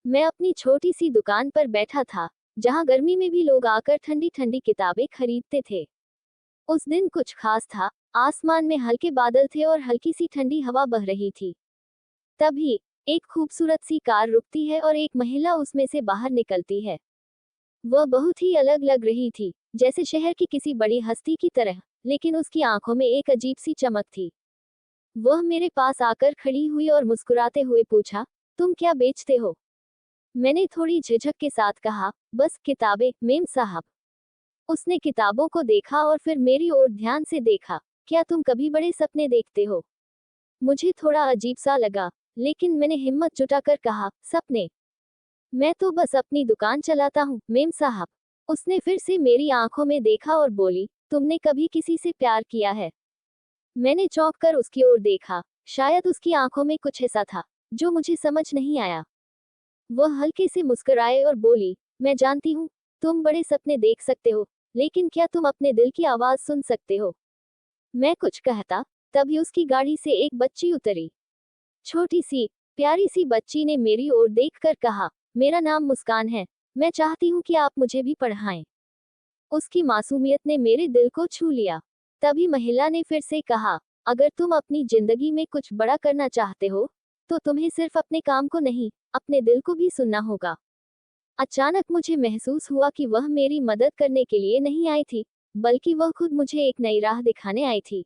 मैं अपनी छोटी सी दुकान पर बैठा था, जहां गर्मी में भी लोग आकर ठंडी ठंडी किताबें खरीदते थे। उस दिन कुछ खास था। आसमान में हल्के बादल थे और हल्की सी ठंडी हवा बह रही थी। तभी एक खूबसूरत सी कार रुकती है और एक महिला उसमें से बाहर निकलती है। वह बहुत ही अलग लग रही थी, जैसे शहर की किसी बड़ी हस्ती की तरह, लेकिन उसकी आंखों में एक अजीब सी चमक थी। वह मेरे पास आकर खड़ी हुई और मुस्कुराते हुए पूछा, तुम क्या बेचते हो? मैंने थोड़ी झिझक के साथ कहा, बस किताबें, मेम साहब। उसने किताबों को देखा और फिर मेरी ओर ध्यान से देखा। क्या तुम कभी बड़े सपने देखते हो? मुझे थोड़ा अजीब सा लगा, लेकिन मैंने हिम्मत जुटाकर कहा, सपने? मैं तो बस अपनी दुकान चलाता हूँ, मेम साहब। उसने फिर से मेरी आंखों में देखा और बोली, तुमने कभी किसी से प्यार किया है? मैंने चौंक कर उसकी ओर देखा। शायद उसकी आंखों में कुछ ऐसा था जो मुझे समझ नहीं आया। वह हल्के से मुस्कुराए और बोली, मैं जानती हूँ, तुम बड़े सपने देख सकते हो, लेकिन क्या तुम अपने दिल की आवाज सुन सकते हो? मैं कुछ कहता, तभी उसकी गाड़ी से एक बच्ची उतरी। छोटी सी, प्यारी सी बच्ची ने मेरी ओर देखकर कहा, मेरा नाम मुस्कान है। मैं चाहती हूँ कि आप मुझे भी पढ़ाएं। उसकी मासूमियत ने मेरे दिल को छू लिया। तभी महिला ने फिर से कहा, अगर तुम अपनी जिंदगी में कुछ बड़ा करना चाहते हो, तो तुम्हें सिर्फ अपने काम को नहीं, अपने दिल को भी सुनना होगा। अचानक मुझे महसूस हुआ कि वह मेरी मदद करने के लिए नहीं आई थी, बल्कि वह खुद मुझे एक नई राह दिखाने आई थी।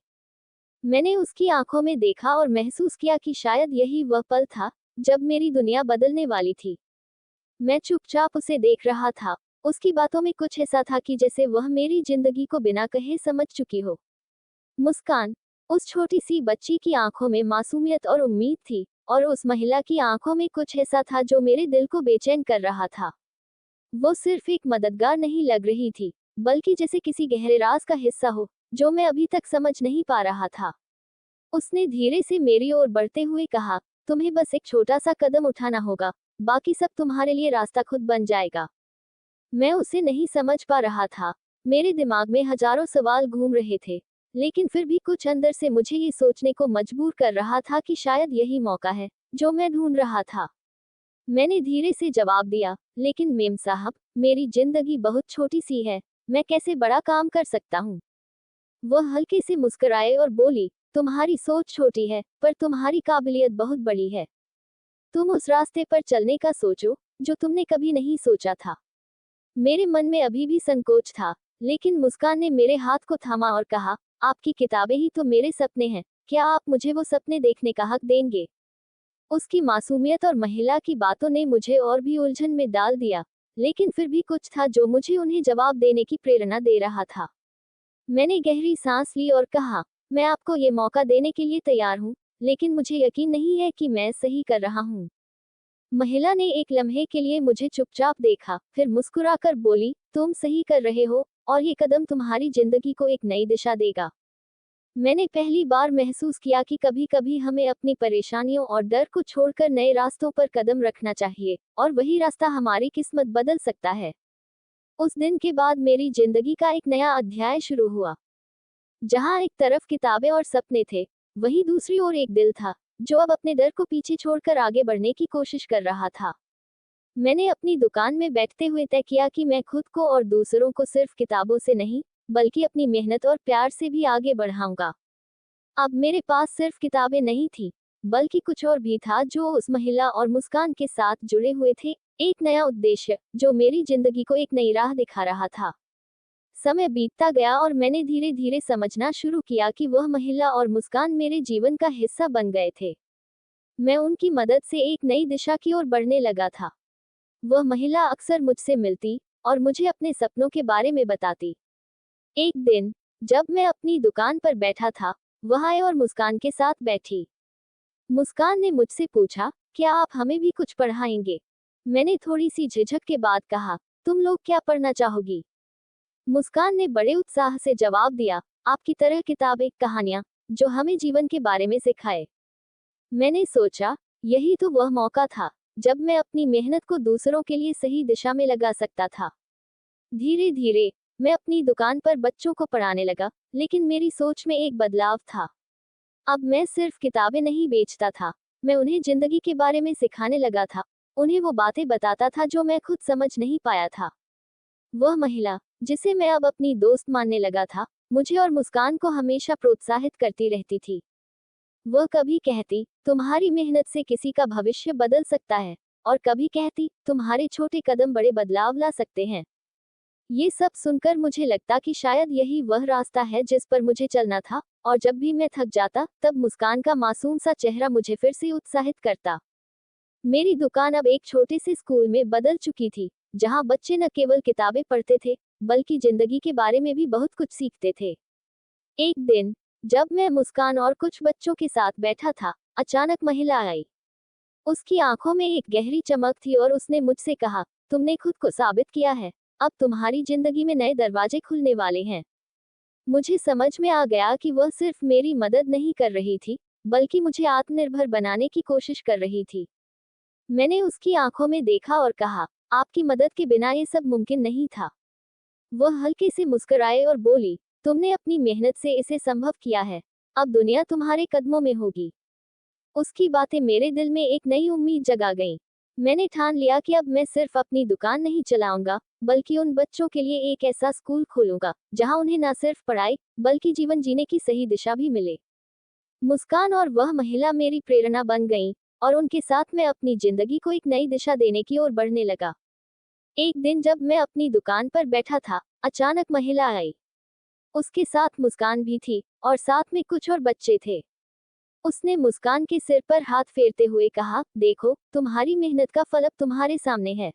मैंने उसकी आंखों में देखा और महसूस किया कि शायद यही वह पल था जब मेरी दुनिया बदलने वाली थी। मैं चुपचाप उसे देख रहा था। उसकी बातों में कुछ ऐसा था कि जैसे वह मेरी जिंदगी को बिना कहे समझ चुकी हो। मुस्कान, उस छोटी सी बच्ची की आंखों में मासूमियत और उम्मीद थी, और उस महिला की आंखों में कुछ ऐसा था जो मेरे दिल को बेचैन कर रहा था। वो सिर्फ एक मददगार नहीं लग रही थी, बल्कि जैसे किसी गहरे राज का हिस्सा हो, जो मैं अभी तक समझ नहीं पा रहा था। उसने धीरे से मेरी ओर बढ़ते हुए कहा, तुम्हें बस एक छोटा सा कदम उठाना होगा, बाकी सब तुम्हारे लिए रास्ता खुद बन जाएगा। मैं उसे नहीं समझ पा रहा था। मेरे दिमाग में हजारों सवाल घूम रहे थे, लेकिन फिर भी कुछ अंदर से मुझे ये सोचने को मजबूर कर रहा था कि शायद यही मौका है जो मैं ढूंढ रहा था। मैंने धीरे से जवाब दिया, लेकिन मेम साहब, मेरी जिंदगी बहुत छोटी सी है, मैं कैसे बड़ा काम कर सकता हूँ? वह हल्के से मुस्कुराए और बोली, तुम्हारी सोच छोटी है, पर तुम्हारी काबिलियत बहुत बड़ी है। तुम उस रास्ते पर चलने का सोचो, जो तुमने कभी नहीं सोचा था। मेरे मन में अभी भी संकोच था, लेकिन मुस्कान ने मेरे हाथ को थामा और कहा, आपकी किताबें ही तो मेरे सपने हैं, क्या आप मुझे वो सपने देखने का हक देंगे? उसकी मासूमियत और महिला की बातों ने मुझे और भी उलझन में डाल दिया, लेकिन फिर भी कुछ था जो मुझे उन्हें जवाब देने की प्रेरणा दे रहा था। मैंने गहरी सांस ली और कहा, मैं आपको ये मौका देने के लिए तैयार हूँ, लेकिन मुझे यकीन नहीं है कि मैं सही कर रहा हूँ। महिला ने एक लम्हे के लिए मुझे चुपचाप देखा, फिर मुस्कुराकर बोली, तुम सही कर रहे हो, और ये कदम तुम्हारी जिंदगी को एक नई दिशा देगा। मैंने पहली बार महसूस किया कि कभी कभी हमें अपनी परेशानियों और डर को छोड़कर नए रास्तों पर कदम रखना चाहिए, और वही रास्ता हमारी किस्मत बदल सकता है। उस दिन के बाद मेरी जिंदगी का एक नया अध्याय शुरू हुआ। जहां एक तरफ किताबें और सपने थे, वहीं दूसरी ओर एक दिल था जो अब अपने डर को पीछे छोड़कर आगे बढ़ने की कोशिश कर रहा था। मैंने अपनी दुकान में बैठते हुए तय किया कि मैं खुद को और दूसरों को सिर्फ किताबों से नहीं, बल्कि अपनी मेहनत और प्यार से भी आगे बढ़ाऊंगा। अब मेरे पास सिर्फ किताबें नहीं थी, बल्कि कुछ और भी था जो उस महिला और मुस्कान के साथ जुड़े हुए थे। एक नया उद्देश्य जो मेरी जिंदगी को एक नई राह दिखा रहा था। समय बीतता गया और मैंने धीरे धीरे समझना शुरू किया कि वह महिला और मुस्कान मेरे जीवन का हिस्सा बन गए थे। मैं उनकी मदद से एक नई दिशा की ओर बढ़ने लगा था। वह महिला अक्सर मुझसे मिलती और मुझे अपने सपनों के बारे में बताती। एक दिन, जब मैं अपनी दुकान पर बैठा था, वह आए और मुस्कान के साथ बैठी। मुस्कान ने मुझसे पूछा, क्या आप हमें भी कुछ पढ़ाएंगे? मैंने थोड़ी सी झिझक के बाद कहा, तुम लोग क्या पढ़ना चाहोगी? मुस्कान ने बड़े उत्साह से जवाब दिया, आपकी तरह किताबें, कहानियां, जो हमें जीवन के बारे में सिखाए। मैंने सोचा, यही तो वह मौका था जब मैं अपनी मेहनत को दूसरों के लिए सही दिशा में लगा सकता था। धीरे धीरे मैं अपनी दुकान पर बच्चों को पढ़ाने लगा, लेकिन मेरी सोच में एक बदलाव था। अब मैं सिर्फ किताबें नहीं बेचता था, मैं उन्हें जिंदगी के बारे में सिखाने लगा था। उन्हें वो बातें बताता था जो मैं खुद समझ नहीं पाया था। वह महिला, जिसे मैं अब अपनी दोस्त मानने लगा था, मुझे और मुस्कान को हमेशा प्रोत्साहित करती रहती थी। वह कभी कहती, तुम्हारी मेहनत से किसी का भविष्य बदल सकता है, और कभी कहती, तुम्हारे छोटे कदम बड़े बदलाव ला सकते हैं। ये सब सुनकर मुझे लगता कि शायद यही वह रास्ता है जिस पर मुझे चलना था, और जब भी मैं थक जाता, तब मुस्कान का मासूम सा चेहरा मुझे फिर से उत्साहित करता। मेरी दुकान अब एक छोटे से स्कूल में बदल चुकी थी, जहां बच्चे न केवल किताबें पढ़ते थे, बल्कि जिंदगी के बारे में भी बहुत कुछ सीखते थे। एक दिन, जब मैं मुस्कान और कुछ बच्चों के साथ बैठा था, अचानक महिला आई। उसकी आंखों में एक गहरी चमक थी और उसने मुझसे कहा, तुमने खुद को साबित किया है, अब तुम्हारी जिंदगी में नए दरवाजे खुलने वाले हैं। मुझे समझ में आ गया कि वह सिर्फ मेरी मदद नहीं कर रही थी, बल्कि मुझे आत्मनिर्भर बनाने की कोशिश कर रही थी। मैंने उसकी आंखों में देखा और कहा, आपकी मदद के बिना ये सब मुमकिन नहीं था। वह हल्के से मुस्कुराए और बोली, तुमने अपनी मेहनत से इसे संभव किया है, अब दुनिया तुम्हारे कदमों में होगी। उसकी बातें मेरे दिल में एक नई उम्मीद जगा गईं। मैंने ठान लिया कि अब मैं सिर्फ अपनी दुकान नहीं चलाऊंगा, बल्कि उन बच्चों के लिए एक ऐसा स्कूल खोलूंगा, जहां उन्हें न सिर्फ पढ़ाई, बल्कि जीवन जीने की सही दिशा भी मिले। मुस्कान और वह महिला मेरी प्रेरणा बन गईं, और उनके साथ मैं अपनी जिंदगी को एक नई दिशा देने की ओर बढ़ने लगा। एक दिन जब मैं अपनी दुकान पर बैठा था, अचानक महिला आई। उसके साथ मुस्कान भी थी, और साथ में कुछ और बच्चे थे। उसने मुस्कान के सिर पर हाथ फेरते हुए कहा, देखो, तुम्हारी मेहनत का फल अब तुम्हारे सामने है।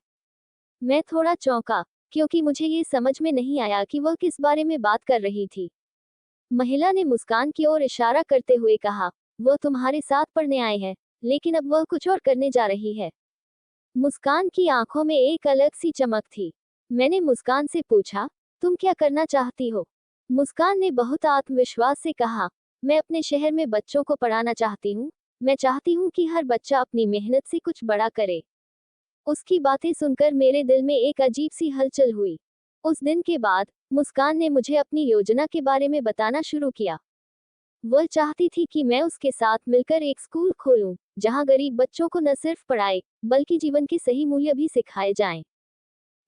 मैं थोड़ा चौंका, क्योंकि मुझे ये समझ में नहीं आया कि वह किस बारे में बात कर रही थी। महिला ने मुस्कान की ओर इशारा करते हुए कहा, वह तुम्हारे साथ पढ़ने आए हैं, लेकिन अब वह कुछ और करने जा रही है। मुस्कान की आंखों में एक अलग सी चमक थी। मैंने मुस्कान से पूछा, तुम क्या करना चाहती हो? मुस्कान ने बहुत आत्मविश्वास से कहा, मैं अपने शहर में बच्चों को पढ़ाना चाहती हूँ। मैं चाहती हूँ कि हर बच्चा अपनी मेहनत से कुछ बड़ा करे। उसकी बातें सुनकर मेरे दिल में एक अजीब सी हलचल हुई। उस दिन के बाद, मुस्कान ने मुझे अपनी योजना के बारे में बताना शुरू किया। वह चाहती थी कि मैं उसके साथ मिलकर एक स्कूल खोलूं, जहां गरीब बच्चों को न सिर्फ पढ़ाई, बल्कि जीवन के सही मूल्य भी सिखाए जाएं।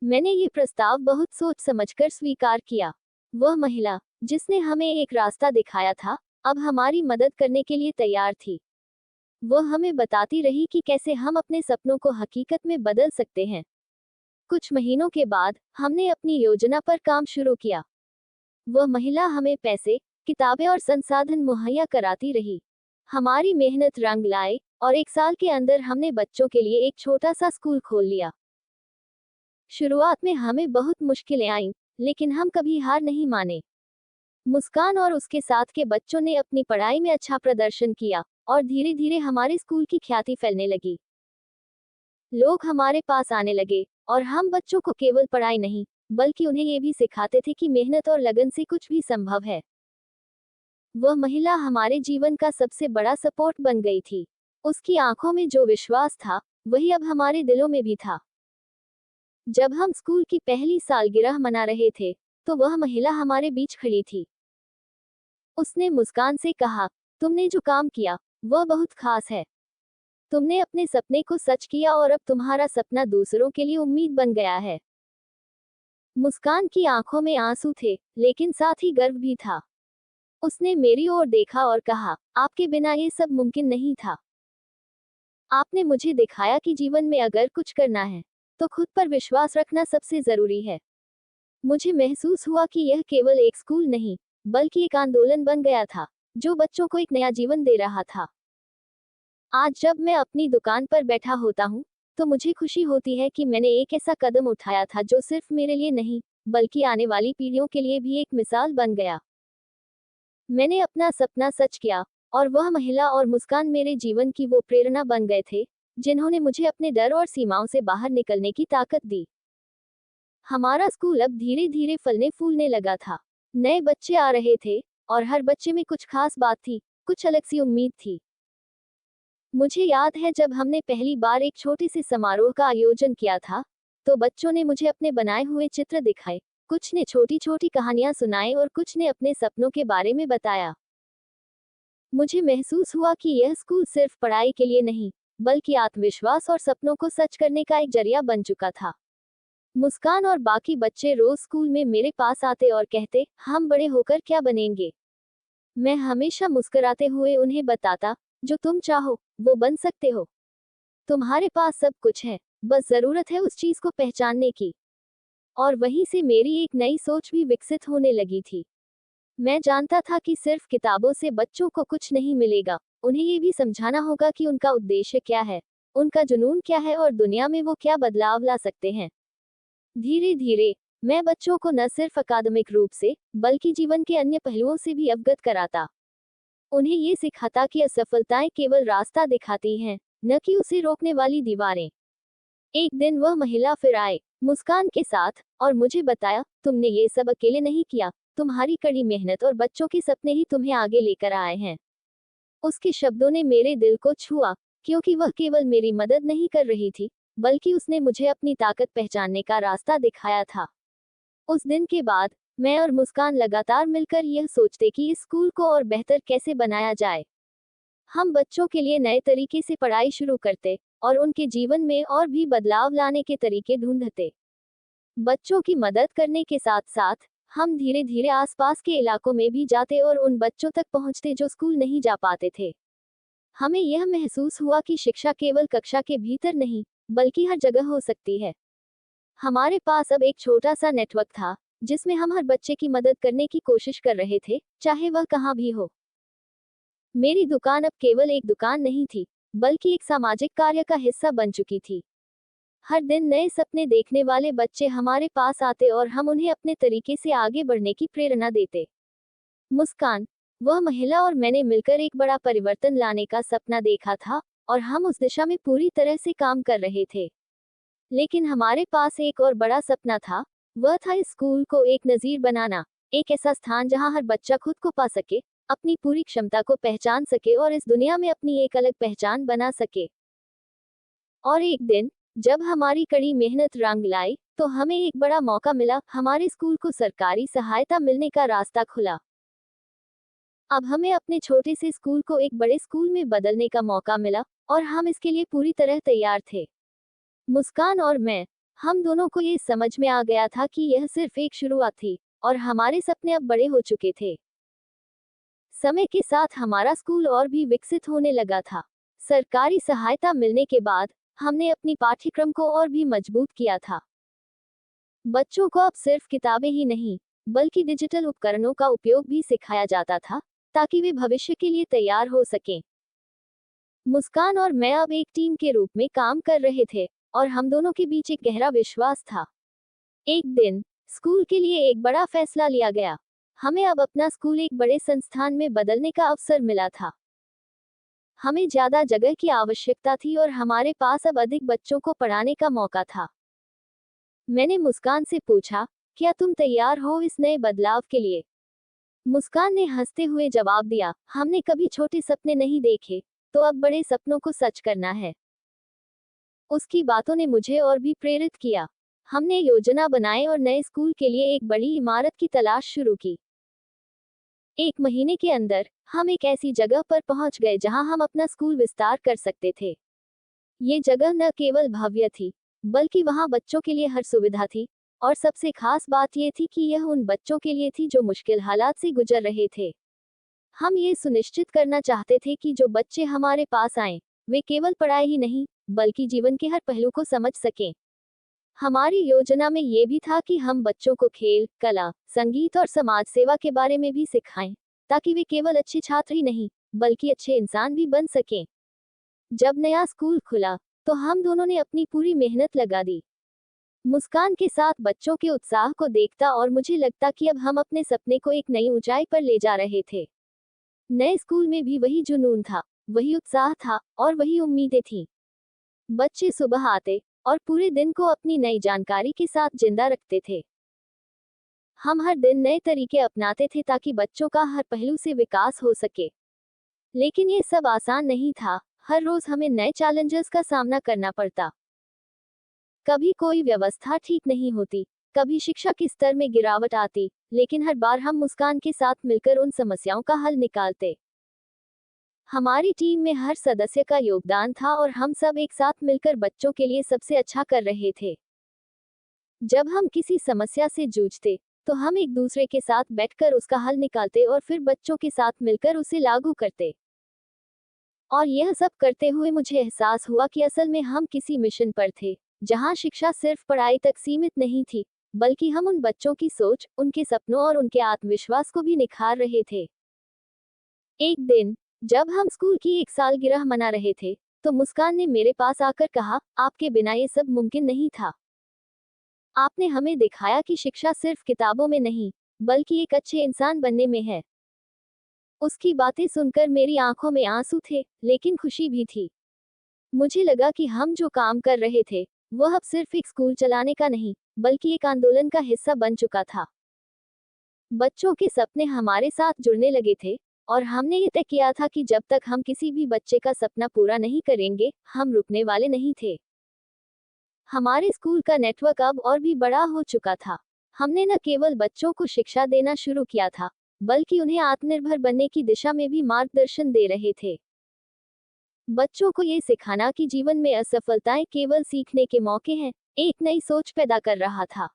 मैंने ये प्रस्ताव बहुत सोच समझकर स्वीकार किया। वह महिला, जिसने हमें एक रास्ता दिखाया था, अब हमारी मदद करने के लिए तैयार थी। वह हमें बताती रही कि कैसे हम अपने सपनों को हकीकत में बदल सकते हैं। कुछ महीनों के बाद, हमने अपनी योजना पर काम शुरू किया। वह महिला हमें पैसे, किताबें और संसाधन मुहैया कराती रही। हमारी मेहनत रंग लाए, और एक साल के अंदर हमने बच्चों के लिए एक छोटा सा स्कूल खोल लिया। शुरुआत में हमें बहुत मुश्किलें आईं, लेकिन हम कभी हार नहीं माने। मुस्कान और उसके साथ के बच्चों ने अपनी पढ़ाई में अच्छा प्रदर्शन किया, और धीरे धीरे हमारे स्कूल की ख्याति फैलने लगी। लोग हमारे पास आने लगे, और हम बच्चों को केवल पढ़ाई नहीं, बल्कि उन्हें ये भी सिखाते थे कि मेहनत और लगन से कुछ भी संभव है। वह महिला हमारे जीवन का सबसे बड़ा सपोर्ट बन गई थी। उसकी आंखों में जो विश्वास था, वही अब हमारे दिलों में भी था। जब हम स्कूल की पहली सालगिरह मना रहे थे, तो वह महिला हमारे बीच खड़ी थी। उसने मुस्कान से कहा, तुमने जो काम किया, वह बहुत खास है। तुमने अपने सपने को सच किया और अब तुम्हारा सपना दूसरों के लिए उम्मीद बन गया है। मुस्कान की आंखों में आंसू थे, लेकिन साथ ही गर्व भी था। उसने मेरी ओर देखा और कहा, आपके बिना ये सब मुमकिन नहीं था। आपने मुझे दिखाया कि जीवन में अगर कुछ करना है, तो खुद पर विश्वास रखना सबसे जरूरी है। मुझे महसूस हुआ कि यह केवल एक स्कूल नहीं, बल्कि एक आंदोलन बन गया था, जो बच्चों को एक नया जीवन दे रहा था। आज जब मैं अपनी दुकान पर बैठा होता हूँ, तो मुझे खुशी होती है कि मैंने एक ऐसा कदम उठाया था जो सिर्फ मेरे लिए नहीं, बल्कि आने वाली पीढ़ियों के लिए भी एक मिसाल बन गया। मैंने अपना सपना सच किया, और वह महिला और मुस्कान मेरे जीवन की वो प्रेरणा बन गए थे, जिन्होंने मुझे अपने डर और सीमाओं से बाहर निकलने की ताकत दी। हमारा स्कूल अब धीरे धीरे फलने फूलने लगा था। नए बच्चे आ रहे थे, और हर बच्चे में कुछ खास बात थी, कुछ अलग सी उम्मीद थी। मुझे याद है जब हमने पहली बार एक छोटे से समारोह का आयोजन किया था, तो बच्चों ने मुझे अपने बनाए हुए चित्र दिखाए, कुछ ने छोटी छोटी कहानियां सुनाई और कुछ ने अपने सपनों के बारे में बताया। मुझे महसूस हुआ कि यह स्कूल सिर्फ पढ़ाई के लिए नहीं, बल्कि आत्मविश्वास और सपनों को सच करने का एक जरिया बन चुका था। मुस्कान और बाकी बच्चे रोज स्कूल में मेरे पास आते और कहते, हम बड़े होकर क्या बनेंगे। मैं हमेशा मुस्कुराते हुए उन्हें बताता, जो तुम चाहो वो बन सकते हो। तुम्हारे पास सब कुछ है, बस जरूरत है उस चीज को पहचानने की। और वहीं से मेरी एक नई सोच भी विकसित होने लगी थी। मैं जानता था कि सिर्फ किताबों से बच्चों को कुछ नहीं मिलेगा, उन्हें ये भी समझाना होगा कि उनका उद्देश्य क्या है, उनका जुनून क्या है और दुनिया में वो क्या बदलाव ला सकते हैं। धीरे धीरे मैं बच्चों को न सिर्फ अकादमिक रूप से, बल्कि जीवन के अन्य पहलुओं से भी अवगत कराता। उन्हें ये सिखाता कि असफलताएं केवल रास्ता दिखाती हैं, न कि उसे रोकने वाली दीवारें। एक दिन वह महिला फिर आए, मुस्कान के साथ, और मुझे बताया, तुमने ये सब अकेले नहीं किया, तुम्हारी कड़ी मेहनत और बच्चों के सपने ही तुम्हें आगे लेकर आए हैं। उसके शब्दों ने मेरे दिल को छुआ, क्योंकि वह केवल मेरी मदद नहीं कर रही थी, बल्कि उसने मुझे अपनी ताकत पहचानने का रास्ता दिखाया था। उस दिन के बाद मैं और मुस्कान लगातार मिलकर यह सोचते कि इस स्कूल को और बेहतर कैसे बनाया जाए। हम बच्चों के लिए नए तरीके से पढ़ाई शुरू करते और उनके जीवन में और भी बदलाव लाने के तरीके ढूंढते। बच्चों की मदद करने के साथ साथ हम धीरे धीरे आसपास के इलाकों में भी जाते और उन बच्चों तक पहुंचते जो स्कूल नहीं जा पाते थे। हमें यह महसूस हुआ कि शिक्षा केवल कक्षा के भीतर नहीं, बल्कि हर जगह हो सकती है। हमारे पास अब एक छोटा सा नेटवर्क था, जिसमें हम हर बच्चे की मदद करने की कोशिश कर रहे थे, चाहे वह कहाँ भी हो। मेरी दुकान अब केवल एक दुकान नहीं थी, बल्कि एक सामाजिक कार्य का हिस्सा बन चुकी थी। हर दिन नए सपने देखने वाले बच्चे हमारे पास आते और हम उन्हें अपने तरीके से आगे बढ़ने की प्रेरणा देते। मुस्कान, वह महिला और मैंने मिलकर एक बड़ा परिवर्तन लाने का सपना देखा था, और हम उस दिशा में पूरी तरह से काम कर रहे थे। लेकिन हमारे पास एक और बड़ा सपना था, वह था इस स्कूल को एक नजीर बनाना, एक ऐसा स्थान जहां हर बच्चा खुद को पा सके, अपनी पूरी क्षमता को पहचान सके और इस दुनिया में अपनी एक अलग पहचान बना सके। और एक दिन, जब हमारी कड़ी मेहनत रंग लाई, तो हमें एक बड़ा मौका मिला, हमारे स्कूल को सरकारी सहायता मिलने का रास्ता खुला। अब हमें अपने छोटे से स्कूल को एक बड़े स्कूल में बदलने का मौका मिला, और हम इसके लिए पूरी तरह तैयार थे। मुस्कान और मैं, हम दोनों को ये समझ में आ गया था कि यह सिर्फ एक शुरुआत थी, और हमारे सपने अब बड़े हो चुके थे। समय के साथ हमारा स्कूल और भी विकसित होने लगा था। सरकारी सहायता मिलने के बाद हमने अपनी पाठ्यक्रम को और भी मजबूत किया था। बच्चों को अब सिर्फ किताबें ही नहीं, बल्कि डिजिटल उपकरणों का उपयोग भी सिखाया जाता था, ताकि वे भविष्य के लिए तैयार हो सकें। मुस्कान और मैं अब एक टीम के रूप में काम कर रहे थे, और हम दोनों के बीच एक गहरा विश्वास था। एक दिन स्कूल के लिए एक बड़ा फैसला लिया गया। हमें अब अपना स्कूल एक बड़े संस्थान में बदलने का अवसर मिला था। हमें ज्यादा जगह की आवश्यकता थी और हमारे पास अब अधिक बच्चों को पढ़ाने का मौका था। मैंने मुस्कान से पूछा, क्या तुम तैयार हो इस नए बदलाव के लिए? मुस्कान ने हंसते हुए जवाब दिया, हमने कभी छोटे सपने नहीं देखे, तो अब बड़े सपनों को सच करना है। उसकी बातों ने मुझे और भी प्रेरित किया। हमने योजना बनाई और नए स्कूल के लिए एक बड़ी इमारत की तलाश शुरू की। एक महीने के अंदर हम एक ऐसी जगह पर पहुंच गए जहां हम अपना स्कूल विस्तार कर सकते थे। ये जगह न केवल भव्य थी, बल्कि वहां बच्चों के लिए हर सुविधा थी, और सबसे खास बात यह थी कि यह उन बच्चों के लिए थी जो मुश्किल हालात से गुजर रहे थे। हम ये सुनिश्चित करना चाहते थे कि जो बच्चे हमारे पास आएं, वे केवल पढ़ाई ही नहीं, बल्कि जीवन के हर पहलू को समझ सकें। हमारी योजना में ये भी था कि हम बच्चों को खेल, कला, संगीत और समाज सेवा के बारे में भी सिखाएं, ताकि वे केवल अच्छे छात्र ही नहीं, बल्कि अच्छे इंसान भी बन सकें। जब नया स्कूल खुला, तो हम दोनों ने अपनी पूरी मेहनत लगा दी। मुस्कान के साथ बच्चों के उत्साह को देखता और मुझे लगता कि अब हम अपने सपने को एक नई ऊंचाई पर ले जा रहे थे। नए स्कूल में भी वही जुनून था, वही उत्साह था, और वही उम्मीदें थीं। बच्चे सुबह आते और पूरे दिन को अपनी नई जानकारी के साथ जिंदा रखते थे। हम हर दिन नए तरीके अपनाते थे ताकि बच्चों का हर पहलू से विकास हो सके। लेकिन ये सब आसान नहीं था, हर रोज हमें नए चैलेंजेस का सामना करना पड़ता। कभी कोई व्यवस्था ठीक नहीं होती, कभी शिक्षा के स्तर में गिरावट आती, लेकिन हर बार हम मुस्कान के साथ मिलकर उन समस्याओं का हल निकालते। हमारी टीम में हर सदस्य का योगदान था और हम सब एक साथ मिलकर बच्चों के लिए सबसे अच्छा कर रहे थे। जब हम किसी समस्या से जूझते तो हम एक दूसरे के साथ बैठकर उसका हल निकालते और फिर बच्चों के साथ मिलकर उसे लागू करते। और यह सब करते हुए मुझे एहसास हुआ कि असल में हम किसी मिशन पर थे, जहां शिक्षा सिर्फ पढ़ाई तक सीमित नहीं थी, बल्कि हम उन बच्चों की सोच, उनके सपनों और उनके आत्मविश्वास को भी निखार रहे थे। एक दिन जब हम स्कूल की एक सालगिरह मना रहे थे, तो मुस्कान ने मेरे पास आकर कहा, आपके बिना ये सब मुमकिन नहीं था। आपने हमें दिखाया कि शिक्षा सिर्फ किताबों में नहीं, बल्कि एक अच्छे इंसान बनने में है। उसकी बातें सुनकर मेरी आंखों में आंसू थे, लेकिन खुशी भी थी। मुझे लगा कि हम जो काम कर रहे थे, वह अब सिर्फ एक स्कूल चलाने का नहीं, बल्कि एक आंदोलन का हिस्सा बन चुका था। बच्चों के सपने हमारे साथ जुड़ने लगे थे, और हमने ये तय किया था कि जब तक हम किसी भी बच्चे का सपना पूरा नहीं करेंगे, हम रुकने वाले नहीं थे। हमारे स्कूल का नेटवर्क अब और भी बड़ा हो चुका था। हमने न केवल बच्चों को शिक्षा देना शुरू किया था, बल्कि उन्हें आत्मनिर्भर बनने की दिशा में भी मार्गदर्शन दे रहे थे। बच्चों को ये सिखाना कि जीवन में असफलताएं केवल सीखने के मौके हैं, एक नई सोच पैदा कर रहा था।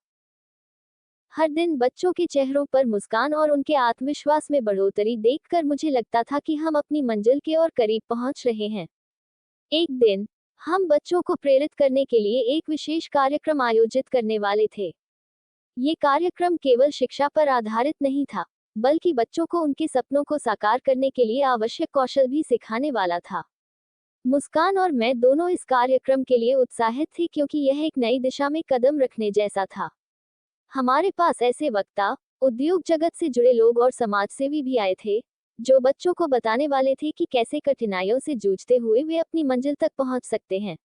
हर दिन बच्चों के चेहरों पर मुस्कान और उनके आत्मविश्वास में बढ़ोतरी देखकर मुझे लगता था कि हम अपनी मंजिल के और करीब पहुंच रहे हैं। एक दिन हम बच्चों को प्रेरित करने के लिए एक विशेष कार्यक्रम आयोजित करने वाले थे। ये कार्यक्रम केवल शिक्षा पर आधारित नहीं था, बल्कि बच्चों को उनके सपनों को साकार करने के लिए आवश्यक कौशल भी सिखाने वाला था। मुस्कान और मैं दोनों इस कार्यक्रम के लिए उत्साहित थे, क्योंकि यह एक नई दिशा में कदम रखने जैसा था। हमारे पास ऐसे वक्ता, उद्योग जगत से जुड़े लोग और समाजसेवी भी आए थे, जो बच्चों को बताने वाले थे कि कैसे कठिनाइयों से जूझते हुए वे अपनी मंजिल तक पहुंच सकते हैं।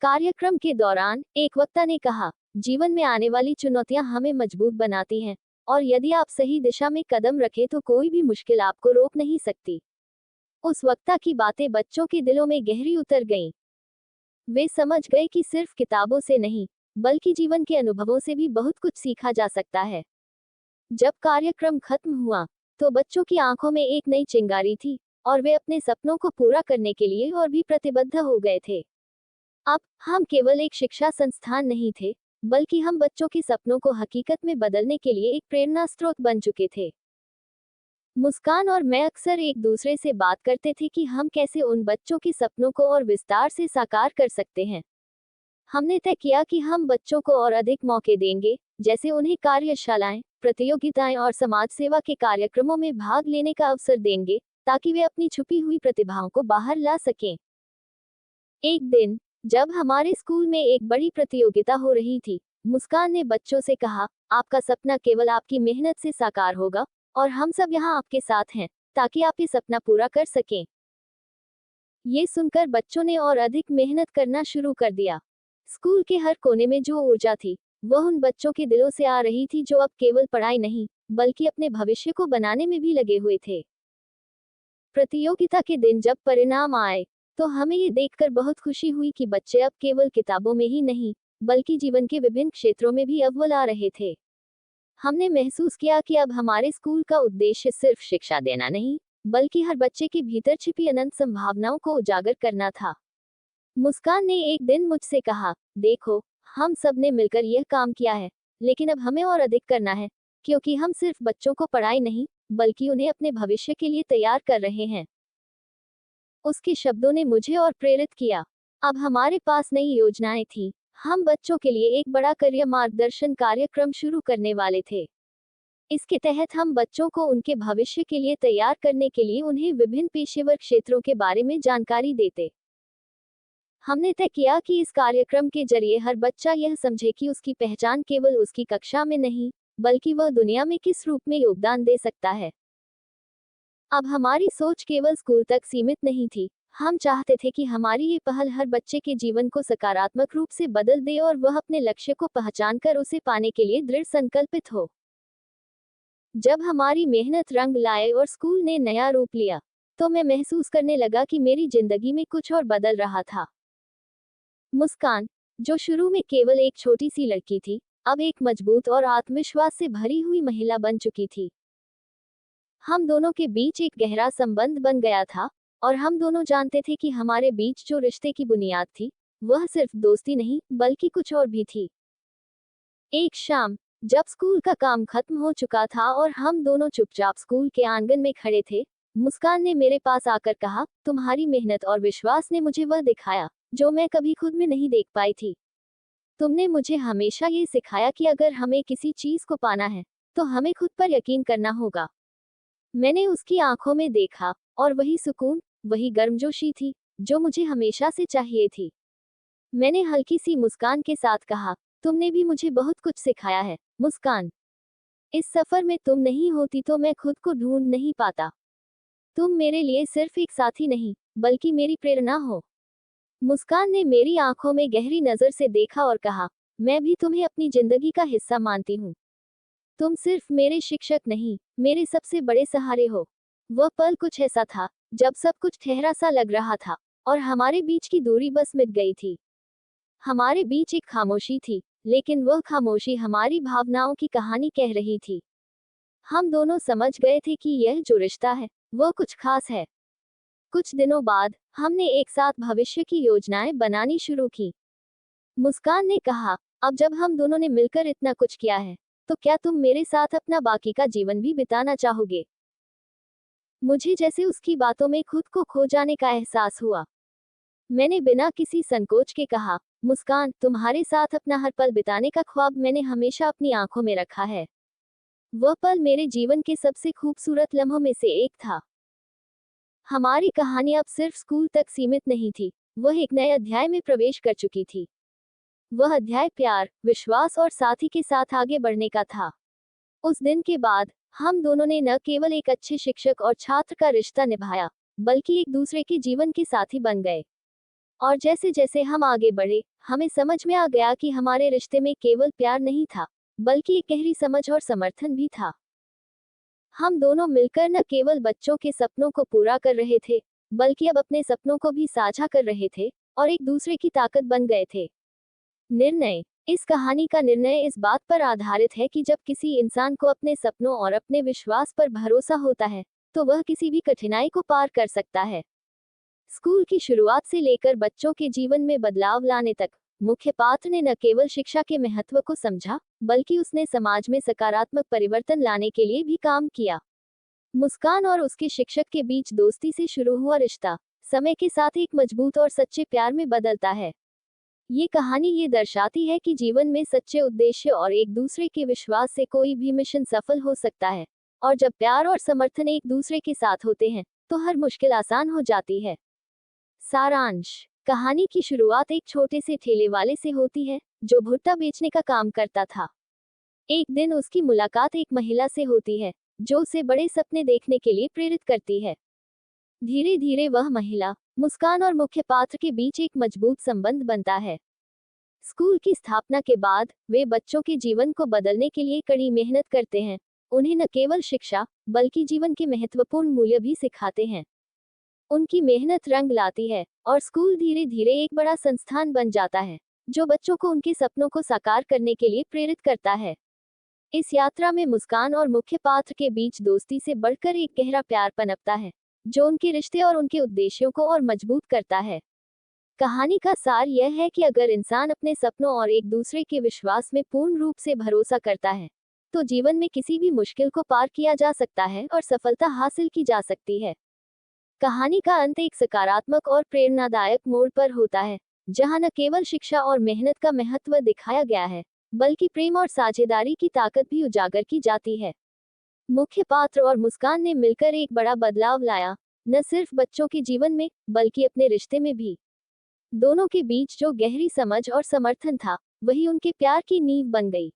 कार्यक्रम के दौरान एक वक्ता ने कहा, जीवन में आने वाली चुनौतियां हमें मजबूत बनाती हैं, और यदि आप सही दिशा में कदम रखें तो कोई भी मुश्किल आपको रोक नहीं सकती। उस वक्ता की बातें बच्चों के दिलों में गहरी उतर गईं। वे समझ गए कि सिर्फ किताबों से नहीं, बल्कि जीवन के अनुभवों से भी बहुत कुछ सीखा जा सकता है। जब कार्यक्रम खत्म हुआ, तो बच्चों की आंखों में एक नई चिंगारी थी, और वे अपने सपनों को पूरा करने के लिए और भी प्रतिबद्ध हो गए थे। अब हम केवल एक शिक्षा संस्थान नहीं थे, बल्कि हम बच्चों के सपनों को हकीकत में बदलने के लिए एक प्रेरणा स्रोत बन चुके थे। मुस्कान और मैं अक्सर एक दूसरे से बात करते थे कि हम कैसे उन बच्चों के सपनों को और विस्तार से साकार कर सकते हैं। हमने तय किया कि हम बच्चों को और अधिक मौके देंगे, जैसे उन्हें कार्यशालाएं, प्रतियोगिताएं और समाज सेवा के कार्यक्रमों में भाग लेने का अवसर देंगे, ताकि वे अपनी छुपी हुई प्रतिभाओं को बाहर ला सकें। एक दिन जब हमारे स्कूल में एक बड़ी प्रतियोगिता हो रही थी, मुस्कान ने बच्चों से कहा, आपका सपना केवल आपकी मेहनत से साकार होगा, और हम सब यहाँ आपके साथ हैं, ताकि आप ये सपना पूरा कर सकें। ये सुनकर बच्चों ने और अधिक मेहनत करना शुरू कर दिया। स्कूल के हर कोने में जो ऊर्जा थी, वह उन बच्चों के दिलों से आ रही थी, जो अब केवल पढ़ाई नहीं, बल्कि अपने भविष्य को बनाने में भी लगे हुए थे। प्रतियोगिता के दिन जब परिणाम आए, तो हमें ये देखकर बहुत खुशी हुई कि बच्चे अब केवल किताबों में ही नहीं, बल्कि जीवन के विभिन्न क्षेत्रों में भी अव्वल आ रहे थे। हमने महसूस किया कि अब हमारे स्कूल का उद्देश्य सिर्फ शिक्षा देना नहीं, बल्कि हर बच्चे के भीतर छिपी अनंत संभावनाओं को उजागर करना था। मुस्कान ने एक दिन मुझसे कहा, देखो, हम सब ने मिलकर यह काम किया है, लेकिन अब हमें और अधिक करना है, क्योंकि हम सिर्फ बच्चों को पढ़ाई नहीं, बल्कि उन्हें अपने भविष्य के लिए तैयार कर रहे हैं। उसके शब्दों ने मुझे और प्रेरित किया। अब हमारे पास नई योजनाएं थी। हम बच्चों के लिए एक बड़ा करियर मार्गदर्शन कार्यक्रम शुरू करने वाले थे। इसके तहत हम बच्चों को उनके भविष्य के लिए तैयार करने के लिए उन्हें विभिन्न पेशेवर क्षेत्रों के बारे में जानकारी देते। हमने तय किया कि इस कार्यक्रम के जरिए हर बच्चा यह समझे कि उसकी पहचान केवल उसकी कक्षा में नहीं, बल्कि वह दुनिया में किस रूप में योगदान दे सकता है। अब हमारी सोच केवल स्कूल तक सीमित नहीं थी। हम चाहते थे कि हमारी ये पहल हर बच्चे के जीवन को सकारात्मक रूप से बदल दे और वह अपने लक्ष्य को पहचानकर उसे पाने के लिए दृढ़ संकल्पित हो। जब हमारी मेहनत रंग लाए और स्कूल ने नया रूप लिया, तो मैं महसूस करने लगा कि मेरी जिंदगी में कुछ और बदल रहा था। मुस्कान, जो शुरू में केवल एक छोटी सी लड़की थी, अब एक मजबूत और आत्मविश्वास से भरी हुई महिला बन चुकी थी। हम दोनों के बीच एक गहरा संबंध बन गया था, और हम दोनों जानते थे कि हमारे बीच जो रिश्ते की बुनियाद थी वह सिर्फ दोस्ती नहीं बल्कि कुछ और भी थी। एक शाम, जब स्कूल का काम खत्म हो चुका था और हम दोनों चुपचाप स्कूल के आंगन में खड़े थे, मुस्कान ने मेरे पास आकर कहा, तुम्हारी मेहनत और विश्वास ने मुझे वह दिखाया जो मैं कभी खुद में नहीं देख पाई थी। तुमने मुझे हमेशा ये सिखाया कि अगर हमें किसी चीज को पाना है तो हमें खुद पर यकीन करना होगा। मैंने उसकी आंखों में देखा, और वही सुकून, वही गर्मजोशी थी जो मुझे हमेशा से चाहिए थी। मैंने हल्की सी मुस्कान के साथ कहा, तुमने भी मुझे बहुत कुछ सिखाया है, मुस्कान। इस सफर में तुम नहीं होती तो मैं खुद को ढूंढ नहीं पाता। तुम मेरे लिए सिर्फ एक साथी नहीं, बल्कि मेरी प्रेरणा हो। मुस्कान ने मेरी आंखों में गहरी नजर से देखा और कहा, मैं भी तुम्हें अपनी जिंदगी का हिस्सा मानती हूँ। तुम सिर्फ मेरे शिक्षक नहीं, मेरे सबसे बड़े सहारे हो। वह पल कुछ ऐसा था जब सब कुछ ठहरा सा लग रहा था और हमारे बीच की दूरी बस मिट गई थी। हमारे बीच एक खामोशी थी, लेकिन वह खामोशी हमारी भावनाओं की कहानी कह रही थी। हम दोनों समझ गए थे कि यह जो रिश्ता है वह कुछ खास है। कुछ दिनों बाद हमने एक साथ भविष्य की योजनाएं बनानी शुरू की। मुस्कान ने कहा, अब जब हम दोनों ने मिलकर इतना कुछ किया है तो क्या तुम मेरे साथ अपना बाकी का जीवन भी बिताना चाहोगे? मुझे जैसे उसकी बातों में खुद को खो जाने का एहसास हुआ। मैंने बिना किसी संकोच के कहा, मुस्कान, तुम्हारे साथ अपना हर पल बिताने का ख्वाब मैंने हमेशा अपनी आंखों में रखा है। वह पल मेरे जीवन के सबसे खूबसूरत लम्हों में से एक था। हमारी कहानी अब सिर्फ स्कूल तक सीमित नहीं थी, वह एक नए अध्याय में प्रवेश कर चुकी थी। वह अध्याय प्यार, विश्वास और साथी के साथ आगे बढ़ने का था। उस दिन के बाद हम दोनों ने न केवल एक अच्छे शिक्षक और छात्र का रिश्ता निभाया, बल्कि एक दूसरे के जीवन के साथी बन गए। और जैसे जैसे हम आगे बढ़े, हमें समझ में आ गया कि हमारे रिश्ते में केवल प्यार नहीं था, बल्कि एक गहरी समझ और समर्थन भी था। हम दोनों मिलकर न केवल बच्चों के सपनों को पूरा कर रहे थे, बल्कि अब अपने सपनों को भी साझा कर रहे थे और एक दूसरे की ताकत बन गए थे। निर्णय। इस कहानी का निर्णय इस बात पर आधारित है कि जब किसी इंसान को अपने सपनों और अपने विश्वास पर भरोसा होता है, तो वह किसी भी कठिनाई को पार कर सकता है। स्कूल की शुरुआत से लेकर बच्चों के जीवन में बदलाव लाने तक, मुख्य पात्र ने न केवल शिक्षा के महत्व को समझा, बल्कि उसने समाज में सकारात्मक परिवर्तन लाने के लिए भी काम किया। मुस्कान और उसके शिक्षक के बीच दोस्ती से शुरू हुआ रिश्ता समय के साथ एक मजबूत और सच्चे प्यार में बदलता है। ये कहानी ये दर्शाती है कि जीवन में सच्चे उद्देश्य और एक दूसरे के विश्वास से कोई भी मिशन सफल हो सकता है, और जब प्यार और समर्थन एक दूसरे के साथ होते हैं तो हर मुश्किल आसान हो जाती है। सारांश। कहानी की शुरुआत एक छोटे से ठेले वाले से होती है जो भुट्टा बेचने का काम करता था। एक दिन उसकी मुलाकात एक महिला से होती है जो उसे बड़े सपने देखने के लिए प्रेरित करती है। धीरे धीरे वह महिला, मुस्कान और मुख्य पात्र के बीच एक मजबूत संबंध बनता है। स्कूल की स्थापना के बाद वे बच्चों के जीवन को बदलने के लिए कड़ी मेहनत करते हैं, उन्हें न केवल शिक्षा बल्कि जीवन के महत्वपूर्ण मूल्य भी सिखाते हैं। उनकी मेहनत रंग लाती है और स्कूल धीरे धीरे एक बड़ा संस्थान बन जाता है जो बच्चों को उनके सपनों को साकार करने के लिए प्रेरित करता है। इस यात्रा में मुस्कान और मुख्य पात्र के बीच दोस्ती से बढ़कर एक गहरा प्यार पनपता है जो उनके रिश्ते और उनके उद्देश्यों को और मजबूत करता है। कहानी का सार यह है कि अगर इंसान अपने सपनों और एक दूसरे के विश्वास में पूर्ण रूप से भरोसा करता है, तो जीवन में किसी भी मुश्किल को पार किया जा सकता है और सफलता हासिल की जा सकती है। कहानी का अंत एक सकारात्मक और प्रेरणादायक मोड़ पर होता है, जहां न केवल शिक्षा और मेहनत का महत्व दिखाया गया है, बल्कि प्रेम और साझेदारी की ताकत भी उजागर की जाती है। मुख्य पात्र और मुस्कान ने मिलकर एक बड़ा बदलाव लाया, न सिर्फ बच्चों के जीवन में, बल्कि अपने रिश्ते में भी। दोनों के बीच जो गहरी समझ और समर्थन था, वही उनके प्यार की नींव बन गई।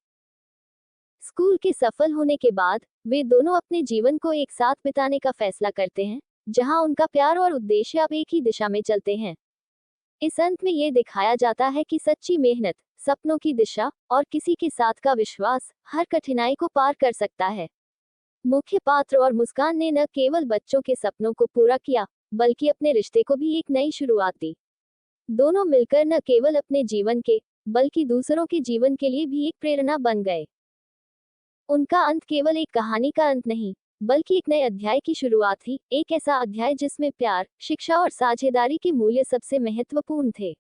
स्कूल के सफल होने के बाद वे दोनों अपने जीवन को एक साथ बिताने का फैसला करते हैं, जहां उनका प्यार और उद्देश्य अब एक ही दिशा में चलते हैं। इस अंत में ये दिखाया जाता है कि सच्ची मेहनत, सपनों की दिशा और किसी के साथ का विश्वास हर कठिनाई को पार कर सकता है। मुख्य पात्र और मुस्कान ने न केवल बच्चों के सपनों को पूरा किया, बल्कि अपने रिश्ते को भी एक नई शुरुआत दी। दोनों मिलकर न केवल अपने जीवन के, बल्कि दूसरों के जीवन के लिए भी एक प्रेरणा बन गए। उनका अंत केवल एक कहानी का अंत नहीं, बल्कि एक नए अध्याय की शुरुआत थी, एक ऐसा अध्याय जिसमें प्यार, शिक्षा और साझेदारी के मूल्य सबसे महत्वपूर्ण थे।